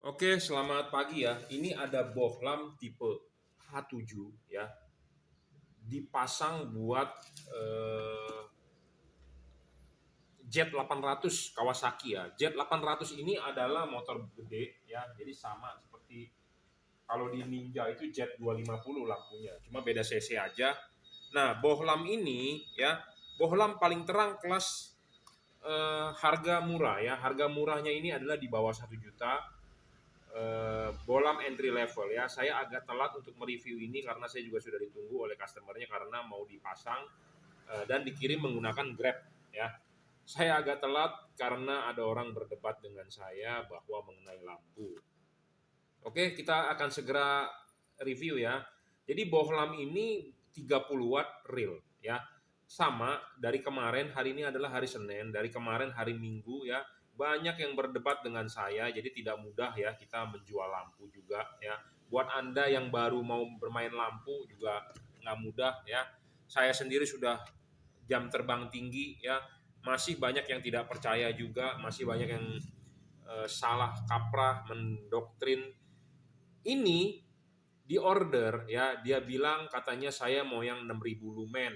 Oke, selamat pagi ya. Ini ada bohlam tipe H7 ya, dipasang buat eh, Jet 800 Kawasaki ya. Jet 800 ini adalah motor gede ya, jadi sama seperti kalau di Ninja itu Jet 250 lampunya, cuma beda cc aja. Nah, bohlam ini ya, bohlam paling terang kelas harga murah ya. Harga murahnya ini adalah di bawah 1 juta. Bohlam entry level ya. Saya agak telat untuk mereview ini karena saya juga sudah ditunggu oleh customernya karena mau dipasang dan dikirim menggunakan Grab ya. Saya agak telat karena ada orang berdebat dengan saya bahwa mengenai lampu. Oke, kita akan segera review ya. Jadi bohlam ini 30 watt real ya. Sama dari kemarin, hari ini adalah hari Senin, dari kemarin hari Minggu ya. Banyak yang berdebat dengan saya, jadi tidak mudah ya kita menjual lampu juga ya. Buat Anda yang baru mau bermain lampu juga nggak mudah ya. Saya sendiri sudah jam terbang tinggi ya. Masih banyak yang tidak percaya juga, masih banyak yang salah kaprah mendoktrin ini di order ya, dia bilang katanya saya mau yang 6000 lumen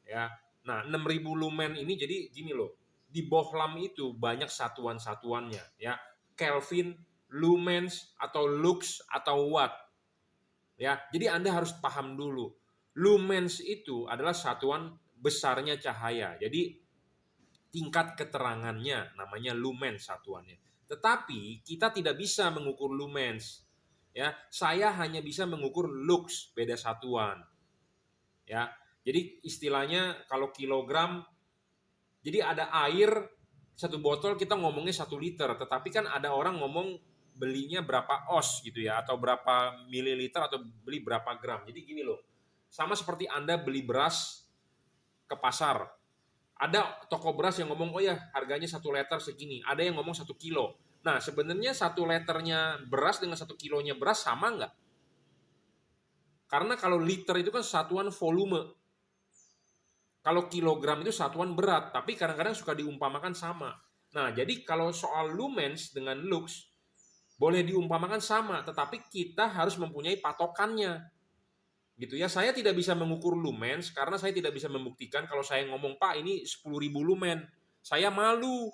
ya. Nah, 6000 lumen ini jadi gini loh. Di bohlam itu banyak satuan-satuannya ya. Kelvin, lumens atau lux atau watt ya. Jadi Anda harus paham dulu. Lumens itu adalah satuan besarnya cahaya. Jadi tingkat keterangannya namanya lumens satuannya. Tetapi kita tidak bisa mengukur lumens. Ya, saya hanya bisa mengukur lux, beda satuan. Ya. Jadi istilahnya kalau kilogram, jadi ada air satu botol kita ngomongnya 1 liter, tetapi kan ada orang ngomong belinya berapa oz gitu ya, atau berapa mililiter atau beli berapa gram. Jadi gini loh, sama seperti Anda beli beras ke pasar, ada toko beras yang ngomong oh ya harganya 1 liter segini, ada yang ngomong 1 kilo. Nah sebenarnya 1 liternya beras dengan 1 kilonya beras sama nggak? Karena kalau liter itu kan satuan volume, kalau kilogram itu satuan berat, tapi kadang-kadang suka diumpamakan sama. Nah jadi kalau soal lumens dengan lux boleh diumpamakan sama, tetapi kita harus mempunyai patokannya. Gitu ya, saya tidak bisa mengukur lumens karena saya tidak bisa membuktikan kalau saya ngomong Pak ini 10.000 lumen. Saya malu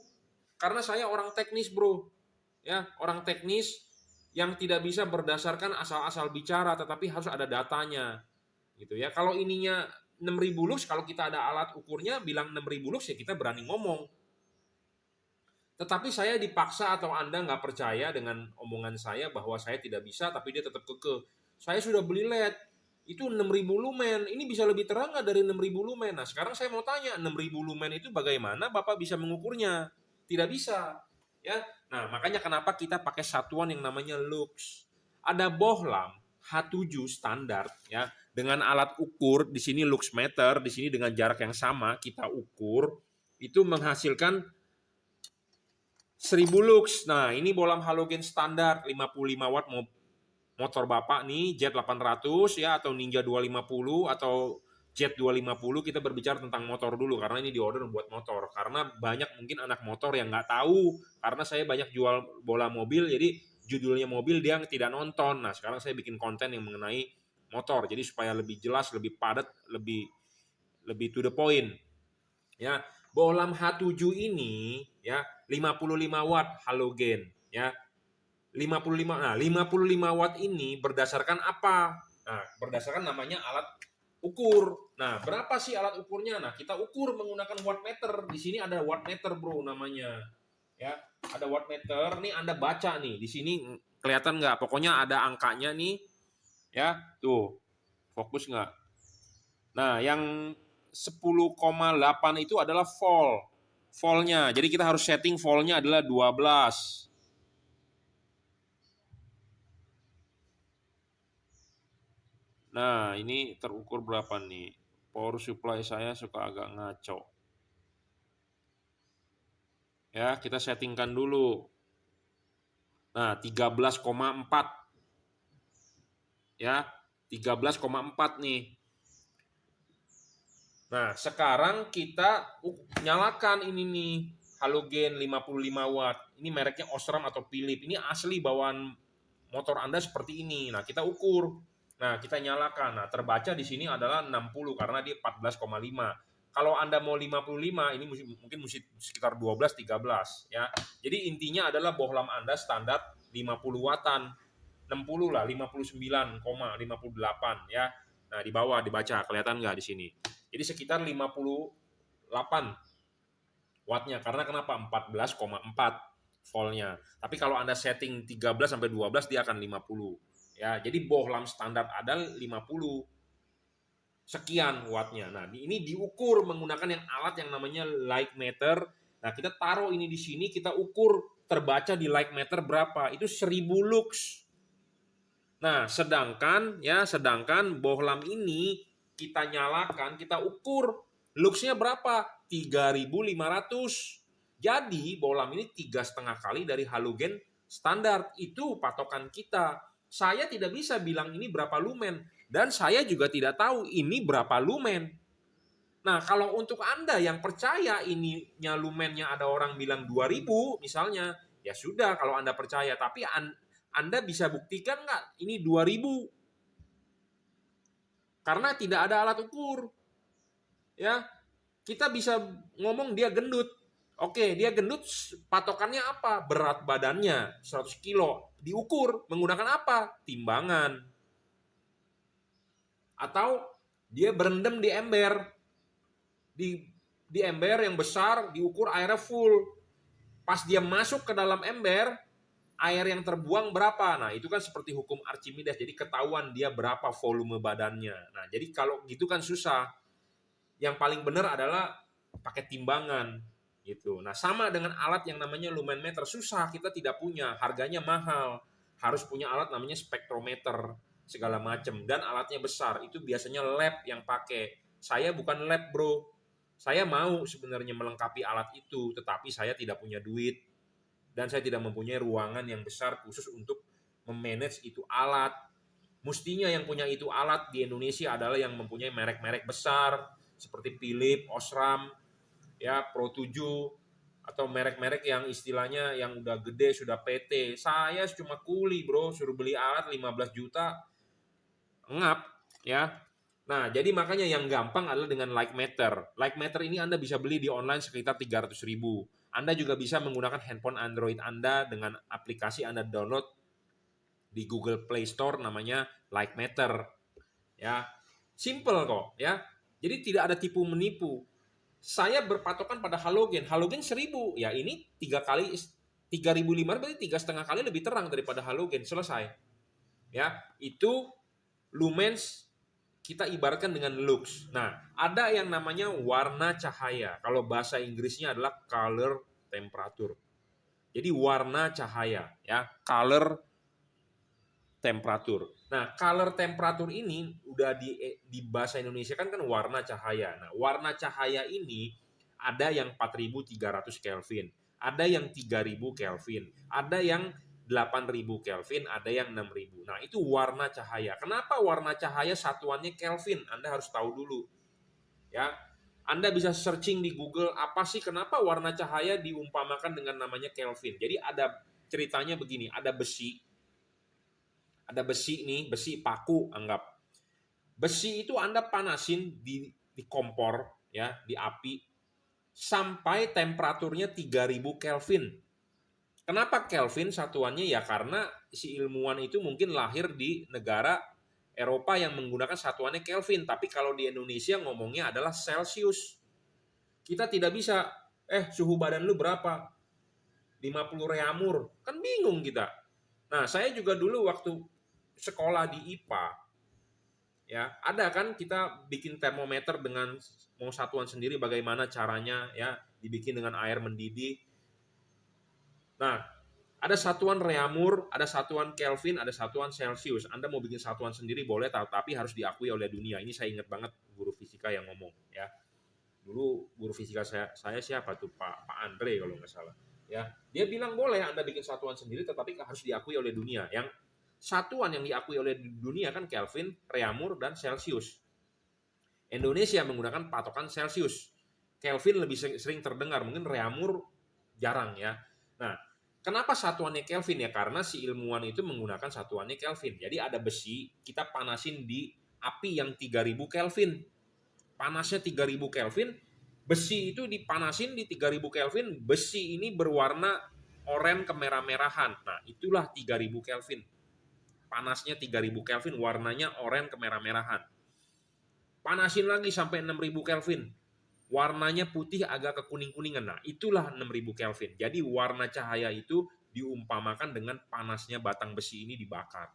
karena saya orang teknis bro, ya orang teknis yang tidak bisa berdasarkan asal-asal bicara, tetapi harus ada datanya, gitu ya. Kalau ininya 6.000 lux, kalau kita ada alat ukurnya bilang 6.000 lux ya kita berani ngomong. Tetapi saya dipaksa atau Anda nggak percaya dengan omongan saya bahwa saya tidak bisa, tapi dia tetap kekeh. Saya sudah beli LED, itu 6.000 lumen, ini bisa lebih terang nggak dari 6.000 lumen? Nah sekarang saya mau tanya, 6.000 lumen itu bagaimana Bapak bisa mengukurnya? Tidak bisa. Ya, nah makanya kenapa kita pakai satuan yang namanya lux. Ada bohlam H7 standar ya, dengan alat ukur di sini lux meter, di sini dengan jarak yang sama kita ukur, itu menghasilkan 1000 lux. Nah, ini bohlam halogen standar 55 watt motor Bapak nih Jet 800 ya, atau Ninja 250 atau Jet 250. Kita berbicara tentang motor dulu karena ini diorder buat motor. Karena banyak mungkin anak motor yang nggak tahu, karena saya banyak jual bola mobil, jadi judulnya mobil dia tidak nonton. Nah, sekarang saya bikin konten yang mengenai motor. Jadi supaya lebih jelas, lebih padat, lebih lebih to the point. Ya, bohlam H7 ini ya 55 watt halogen ya. 55. Nah, 55 watt ini berdasarkan apa? Nah, berdasarkan namanya alat ukur. Nah, berapa sih alat ukurnya? Nah, kita ukur menggunakan wattmeter. Di sini ada wattmeter, Bro, namanya. Ya, ada wattmeter. Nih Anda baca nih. Di sini kelihatan nggak? Pokoknya ada angkanya nih. Ya, tuh. Fokus nggak? Nah, yang 10,8 itu adalah volt. Voltnya. Jadi kita harus setting voltnya adalah 12. Nah, ini terukur berapa nih? Power supply saya suka agak ngaco. Ya, kita settingkan dulu. Nah, 13,4. Ya, 13,4 nih. Nah, sekarang kita nyalakan ini nih halogen 55 watt. Ini mereknya Osram atau Philips. Ini asli bawaan motor Anda seperti ini. Nah, kita ukur. Nah, kita nyalakan. Nah, terbaca di sini adalah 60 karena dia 14,5. Kalau Anda mau 55, ini mungkin mesti sekitar 12 13 ya. Jadi intinya adalah bohlam Anda standar 50 wattan. 60 lah, 59,58 ya. Nah, di bawah dibaca, kelihatan nggak di sini? Jadi sekitar 58 wattnya. Karena kenapa? 14,4 voltnya. Tapi kalau Anda setting 13 sampai 12 dia akan 50 ya. Jadi bohlam standar ada 50 sekian wattnya. Nah, ini diukur menggunakan yang alat yang namanya light meter. Nah, kita taruh ini di sini, kita ukur terbaca di light meter berapa. Itu 1000 lux. Nah, sedangkan bohlam ini kita nyalakan, kita ukur luxnya berapa? 3.500. Jadi bohlam ini 3,5 kali dari halogen standar. Itu patokan kita. Saya tidak bisa bilang ini berapa lumen. Dan saya juga tidak tahu ini berapa lumen. Nah, kalau untuk Anda yang percaya ininya lumennya ada orang bilang 2000 misalnya, ya sudah kalau Anda percaya. Tapi Anda bisa buktikan nggak ini 2000? Karena tidak ada alat ukur. Ya, kita bisa ngomong dia gendut. Oke, dia gendut, patokannya apa? Berat badannya 100 kilo. Diukur menggunakan apa? Timbangan. Atau dia berendam di ember. Di ember yang besar, diukur airnya full. Pas dia masuk ke dalam ember, air yang terbuang berapa? Nah, itu kan seperti hukum Archimedes. Jadi ketahuan dia berapa volume badannya. Nah, jadi kalau gitu kan susah. Yang paling benar adalah pakai timbangan gitu. Nah, sama dengan alat yang namanya lumen meter, susah, kita tidak punya, harganya mahal. Harus punya alat namanya spektrometer segala macam dan alatnya besar. Itu biasanya lab yang pakai. Saya bukan lab, Bro. Saya mau sebenarnya melengkapi alat itu, tetapi saya tidak punya duit dan saya tidak mempunyai ruangan yang besar khusus untuk memanage itu alat. Mestinya yang punya itu alat di Indonesia adalah yang mempunyai merek-merek besar seperti Philips, Osram, ya Pro 7 atau merek-merek yang istilahnya yang udah gede, sudah PT. Saya cuma kuli, Bro, suruh beli alat 15 juta ngap ya. Nah, jadi makanya yang gampang adalah dengan Like Meter. Like Meter ini Anda bisa beli di online sekitar 300.000. Anda juga bisa menggunakan handphone Android Anda dengan aplikasi Anda download di Google Play Store namanya Like Meter. Ya. Simple kok, ya. Jadi tidak ada tipu menipu. Saya berpatokan pada halogen. Halogen 1000. Ya, ini 3.500 berarti 3,5 kali lebih terang daripada halogen. Selesai. Ya, itu lumens kita ibaratkan dengan lux. Nah, ada yang namanya warna cahaya. Kalau bahasa Inggrisnya adalah color temperature. Jadi warna cahaya, ya, color temperature. Nah, color temperature ini udah di bahasa Indonesia kan warna cahaya. Nah, warna cahaya ini ada yang 4.300 Kelvin, ada yang 3.000 Kelvin, ada yang 8.000 Kelvin, ada yang 6.000. Nah, itu warna cahaya. Kenapa warna cahaya satuannya Kelvin? Anda harus tahu dulu. Ya. Anda bisa searching di Google apa sih kenapa warna cahaya diumpamakan dengan namanya Kelvin. Jadi ada ceritanya begini, ada besi nih, besi paku anggap. Besi itu Anda panasin di kompor ya, di api sampai temperaturnya 3.000 Kelvin. Kenapa Kelvin satuannya? Ya karena si ilmuwan itu mungkin lahir di negara Eropa yang menggunakan satuannya Kelvin, tapi kalau di Indonesia ngomongnya adalah Celsius. Kita tidak bisa, suhu badan lu berapa? 50 reamur. Kan bingung kita. Nah, saya juga dulu waktu sekolah di IPA, ya ada kan kita bikin termometer dengan mau satuan sendiri bagaimana caranya ya, dibikin dengan air mendidih. Nah, ada satuan reamur, ada satuan Kelvin, ada satuan Celsius. Anda mau bikin satuan sendiri boleh, tapi harus diakui oleh dunia. Ini saya ingat banget guru fisika yang ngomong ya. Dulu guru fisika saya siapa tuh, Pak Andre kalau nggak salah. Ya, dia bilang boleh Anda bikin satuan sendiri, tetapi harus diakui oleh dunia. Yang satuan yang diakui oleh dunia kan Kelvin, reamur, dan Celsius. Indonesia menggunakan patokan Celsius. Kelvin lebih sering terdengar, mungkin reamur jarang ya. Nah, kenapa satuannya Kelvin ya? Karena si ilmuwan itu menggunakan satuannya Kelvin. Jadi ada besi, kita panasin di api yang 3000 Kelvin. Panasnya 3000 Kelvin, besi itu dipanasin di 3000 Kelvin, besi ini berwarna oranye kemerah-merahan. Nah, itulah 3000 Kelvin. Panasnya 3000 Kelvin, warnanya oranye kemerah-merahan. Panasin lagi sampai 6000 Kelvin. Warnanya putih agak kekuning-kuningan. Nah, itulah 6000 Kelvin. Jadi warna cahaya itu diumpamakan dengan panasnya batang besi ini dibakar.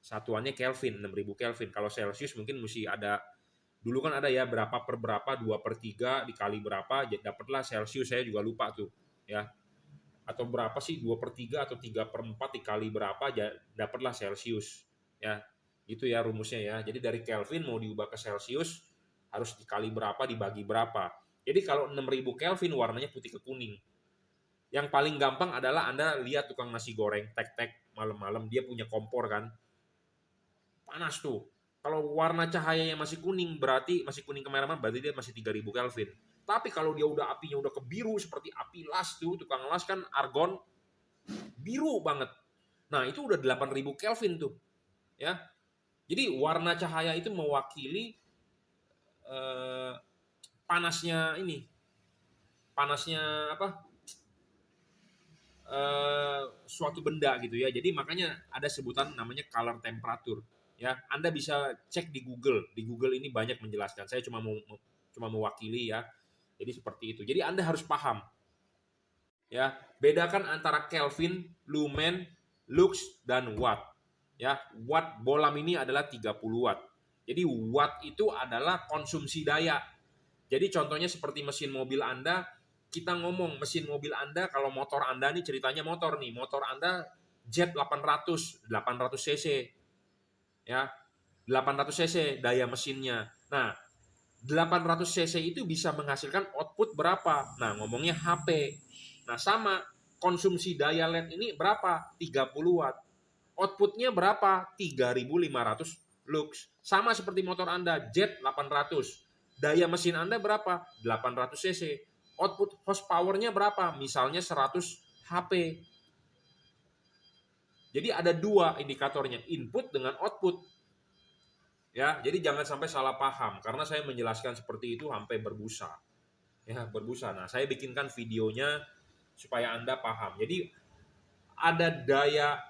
Satuannya Kelvin, 6000 Kelvin. Kalau Celsius mungkin mesti ada, dulu kan ada ya berapa per berapa, 2/3 dikali berapa, dapatlah Celsius, saya juga lupa tuh ya. Atau berapa sih, 2/3 atau 3/4 dikali berapa, dapatlah Celsius ya. Itu ya rumusnya ya. Jadi dari Kelvin mau diubah ke Celsius harus dikali berapa dibagi berapa. Jadi kalau 6000 Kelvin warnanya putih ke kuning. Yang paling gampang adalah Anda lihat tukang nasi goreng tek-tek malam-malam, dia punya kompor kan. Panas tuh. Kalau warna cahayanya masih kuning, berarti masih kuning kemerahan, berarti dia masih 3000 Kelvin. Tapi kalau dia udah apinya udah kebiru seperti api las tuh, tukang las kan argon biru banget. Nah, itu udah 8000 Kelvin tuh. Ya. Jadi warna cahaya itu mewakili panasnya ini. Panasnya apa? Suatu benda gitu ya. Jadi makanya ada sebutan namanya color temperature. Ya, Anda bisa cek di Google. Di Google ini banyak menjelaskan. Saya cuma mewakili ya. Jadi seperti itu. Jadi Anda harus paham. Ya, bedakan antara Kelvin, lumen, lux dan watt. Ya, watt bohlam ini adalah 30 watt. Jadi watt itu adalah konsumsi daya. Jadi contohnya seperti mesin mobil Anda, kita ngomong mesin mobil Anda, kalau motor Anda nih ceritanya motor nih, motor Anda jet 800 cc. Ya, 800 cc daya mesinnya. Nah, 800 cc itu bisa menghasilkan output berapa? Nah, ngomongnya HP. Nah, sama konsumsi daya LED ini berapa? 30 watt. Outputnya berapa? 3500 lux. Sama seperti motor Anda, jet 800. Daya mesin Anda berapa? 800 cc. Output horsepower-nya berapa? Misalnya 100 HP. Jadi ada dua indikatornya, input dengan output. Ya, jadi jangan sampai salah paham karena saya menjelaskan seperti itu sampai berbusa. Ya, berbusa. Nah, saya bikinkan videonya supaya Anda paham. Jadi ada daya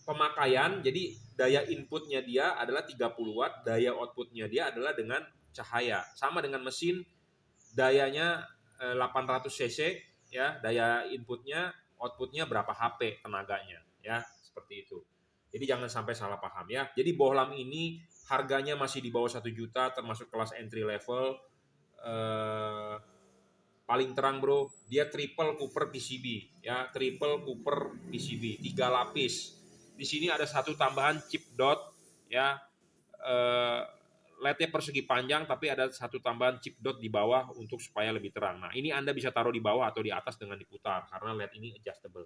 pemakaian, jadi daya inputnya dia adalah 30 watt, daya outputnya dia adalah dengan cahaya. Sama dengan mesin, dayanya 800 cc, ya, daya inputnya, outputnya berapa HP tenaganya, ya, seperti itu. Jadi jangan sampai salah paham ya. Jadi bohlam ini harganya masih di bawah 1 juta, termasuk kelas entry level. Paling terang bro, dia triple Cooper PCB, ya, triple Cooper PCB, 3 lapis. Di sini ada satu tambahan chip dot, ya, LED-nya persegi panjang, tapi ada satu tambahan chip dot di bawah untuk supaya lebih terang. Nah, ini Anda bisa taruh di bawah atau di atas dengan diputar karena LED ini adjustable.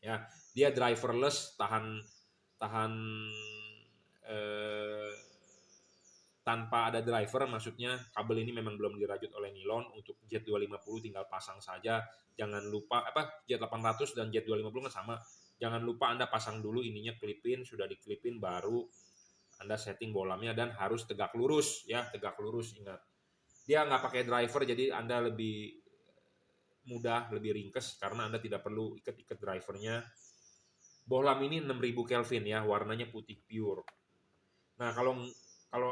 Ya, dia driverless, tahan tanpa ada driver, maksudnya kabel ini memang belum dirajut oleh nilon. Untuk Jet 250 tinggal pasang saja. Jangan lupa Jet 800 dan Jet 250 kan sama. Jangan lupa Anda pasang dulu ininya, klipin, sudah diklipin baru Anda setting bohlamnya dan harus tegak lurus ya, tegak lurus, ingat. Dia nggak pakai driver jadi Anda lebih mudah, lebih ringkes karena Anda tidak perlu ikat-ikat drivernya. Bohlam ini 6000 Kelvin ya, warnanya putih pure. Nah, kalau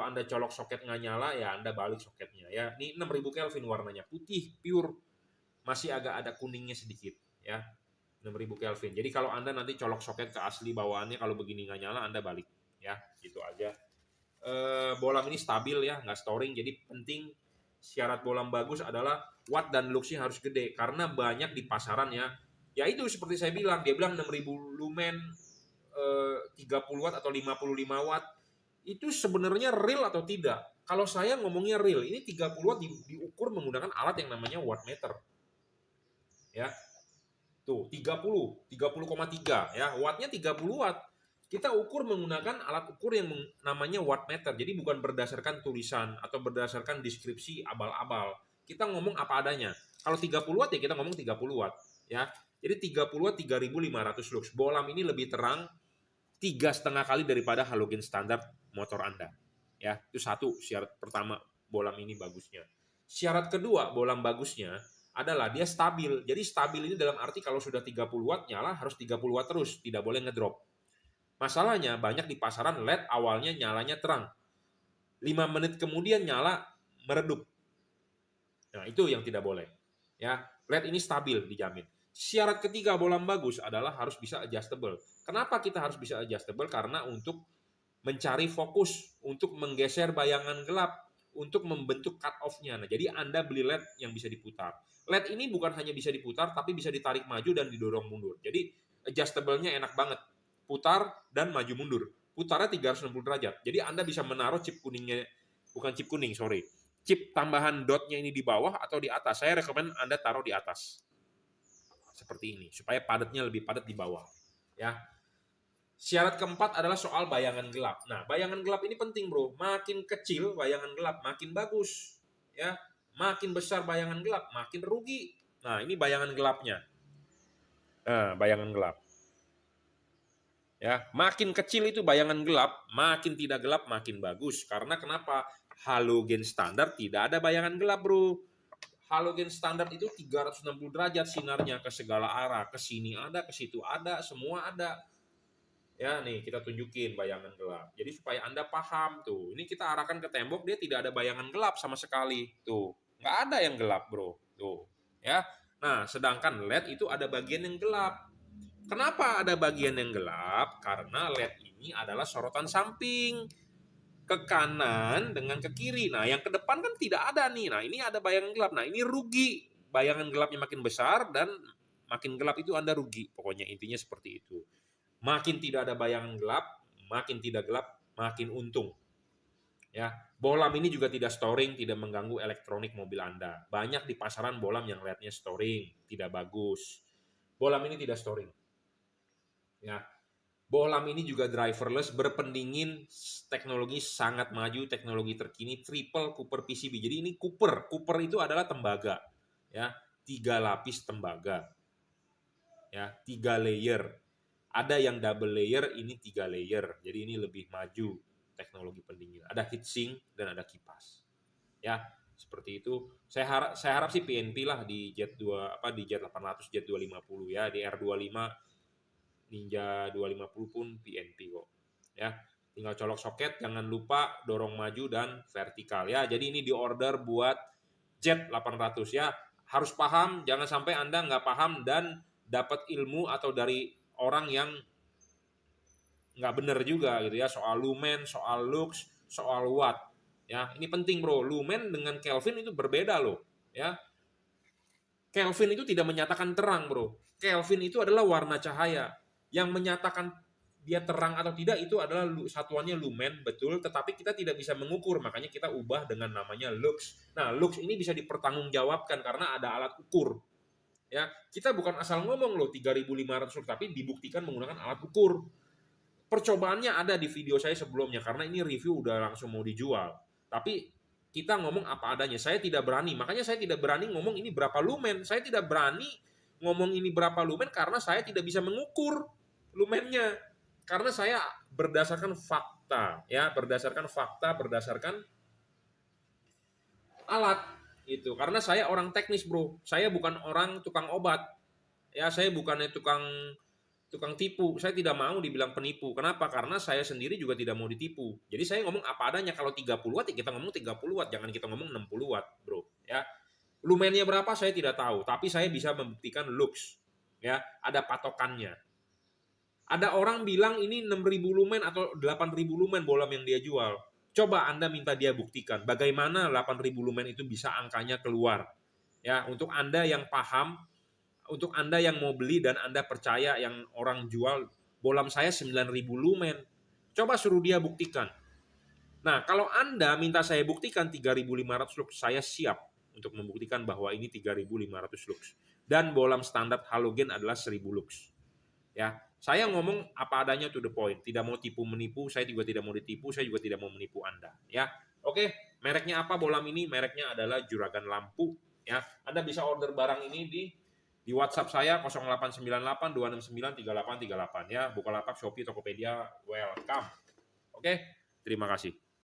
Anda colok soket nggak nyala ya Anda balik soketnya ya. Ini 6000 Kelvin warnanya putih pure. Masih agak ada kuningnya sedikit ya. 6000 Kelvin. Jadi kalau Anda nanti colok soket ke asli bawaannya, kalau begini nggak nyala Anda balik ya, gitu aja. Bohlam ini stabil ya, nggak storing. Jadi penting syarat bohlam bagus adalah watt dan luxnya harus gede karena banyak di pasaran ya. Ya itu seperti saya bilang, dia bilang 6000 lumen, 30 watt atau 55 watt. Itu sebenarnya real atau tidak? Kalau saya ngomongnya real, ini 30 watt diukur menggunakan alat yang namanya wattmeter. Ya. Tuh, 30,3 ya, wattnya 30 watt. Kita ukur menggunakan alat ukur yang namanya wattmeter. Jadi bukan berdasarkan tulisan atau berdasarkan deskripsi abal-abal. kita ngomong apa adanya. Kalau 30 watt ya kita ngomong 30 watt ya. Jadi 30 watt 3500 lux. Bohlam ini lebih terang 3,5 kali daripada halogen standar motor Anda. Ya, itu satu syarat pertama bohlam ini bagusnya. Syarat kedua bohlam bagusnya adalah dia stabil. Jadi stabil ini dalam arti kalau sudah 30 watt nyala harus 30 watt terus, tidak boleh ngedrop. Masalahnya banyak di pasaran LED awalnya nyalanya terang. 5 menit kemudian nyala meredup. Nah, itu yang tidak boleh. Ya, LED ini stabil dijamin. Syarat ketiga bohlam bagus adalah harus bisa adjustable. Kenapa kita harus bisa adjustable? Karena untuk mencari fokus, untuk menggeser bayangan gelap, untuk membentuk cut off-nya. Nah, jadi Anda beli LED yang bisa diputar. LED ini bukan hanya bisa diputar, tapi bisa ditarik maju dan didorong mundur. Jadi adjustable-nya enak banget. Putar dan maju mundur. Putarnya 360 derajat. Jadi Anda bisa menaruh chip kuningnya, bukan chip kuning, sorry. Chip tambahan dotnya ini di bawah atau di atas. Saya rekomen Anda taruh di atas. Seperti ini, supaya padatnya lebih padat di bawah. Ya. Syarat keempat adalah soal bayangan gelap. Nah, bayangan gelap ini penting, bro. Makin kecil bayangan gelap, makin bagus. Ya, makin besar bayangan gelap, makin rugi. Nah, ini bayangan gelapnya. Nah, bayangan gelap. Ya, makin kecil itu bayangan gelap, makin tidak gelap, makin bagus. Karena kenapa? Halogen standar tidak ada bayangan gelap, bro. Halogen standar itu 360 derajat sinarnya ke segala arah. Ke sini ada, ke situ ada, semua ada. Ya, nih kita tunjukin bayangan gelap. Jadi supaya Anda paham tuh. Ini kita arahkan ke tembok, dia tidak ada bayangan gelap sama sekali. Tuh, nggak ada yang gelap, bro. Tuh, ya. Nah, sedangkan LED itu ada bagian yang gelap. Kenapa ada bagian yang gelap? Karena LED ini adalah sorotan samping. Ke kanan dengan ke kiri. Nah, yang ke depan kan tidak ada nih. Nah, ini ada bayangan gelap. Nah, ini rugi. Bayangan gelapnya makin besar dan makin gelap itu Anda rugi. Pokoknya intinya seperti itu. Makin tidak ada bayangan gelap, makin tidak gelap, makin untung. Ya, bohlam ini juga tidak storing, tidak mengganggu elektronik mobil Anda. Banyak di pasaran bohlam yang LED-nya storing, tidak bagus. Bohlam ini tidak storing. Ya, bohlam ini juga driverless, berpendingin, teknologi sangat maju, teknologi terkini, triple Cooper PCB. Jadi ini Cooper itu adalah tembaga, ya, 3 lapis tembaga, ya, 3 layer. Ada yang double layer, ini 3 layer. Jadi ini lebih maju teknologi pendingin. Ada heatsink dan ada kipas, ya, seperti itu. Saya harap sih PNP lah di Jet 2 di Jet 800, Jet 250 ya, di R25 Ninja 250 pun PNP kok. Ya, tinggal colok soket, jangan lupa dorong maju dan vertikal ya. Jadi ini diorder buat Jet 800 ya. Harus paham, jangan sampai Anda nggak paham dan dapat ilmu atau dari orang yang nggak benar juga gitu ya, soal lumen, soal lux, soal watt. Ya, ini penting, bro. Lumen dengan Kelvin itu berbeda loh, ya. Kelvin itu tidak menyatakan terang, bro. Kelvin itu adalah warna cahaya. Yang menyatakan dia terang atau tidak itu adalah satuannya lumen, betul, tetapi kita tidak bisa mengukur, makanya kita ubah dengan namanya lux. Nah, lux ini bisa dipertanggungjawabkan karena ada alat ukur. Ya, kita bukan asal ngomong loh 3.500 lux, tapi dibuktikan menggunakan alat ukur. Percobaannya ada di video saya sebelumnya karena ini review udah langsung mau dijual. Tapi kita ngomong apa adanya. Saya tidak berani, makanya saya tidak berani ngomong ini berapa lumen. Saya tidak berani ngomong ini berapa lumen karena saya tidak bisa mengukur lumennya. Karena saya berdasarkan fakta, ya, berdasarkan alat itu. Karena saya orang teknis, bro. Saya bukan orang tukang obat. Ya, saya bukannya tukang tipu. Saya tidak mau dibilang penipu. Kenapa? Karena saya sendiri juga tidak mau ditipu. Jadi saya ngomong apa adanya. Kalau 30 watt ya kita ngomong 30 watt, jangan kita ngomong 60 watt, bro. Ya. Lumennya berapa saya tidak tahu, tapi saya bisa membuktikan lux. Ya, ada patokannya. Ada orang bilang ini 6.000 lumen atau 8.000 lumen bohlam yang dia jual. Coba Anda minta dia buktikan bagaimana 8.000 lumen itu bisa angkanya keluar. Ya, untuk Anda yang paham, untuk Anda yang mau beli dan Anda percaya yang orang jual bohlam saya 9.000 lumen. Coba suruh dia buktikan. Nah, kalau Anda minta saya buktikan 3.500 lux, saya siap untuk membuktikan bahwa ini 3.500 lux. Dan bohlam standar halogen adalah 1.000 lux. Ya, saya ngomong apa adanya to the point, tidak mau tipu menipu, saya juga tidak mau ditipu, saya juga tidak mau menipu Anda. Ya, Oke, mereknya apa bola mini? Mereknya adalah Juragan Lampu ya. Anda bisa order barang ini di WhatsApp saya 0898 269 3838 ya. Bukalapak, Shopee, Tokopedia, welcome. Oke, terima kasih.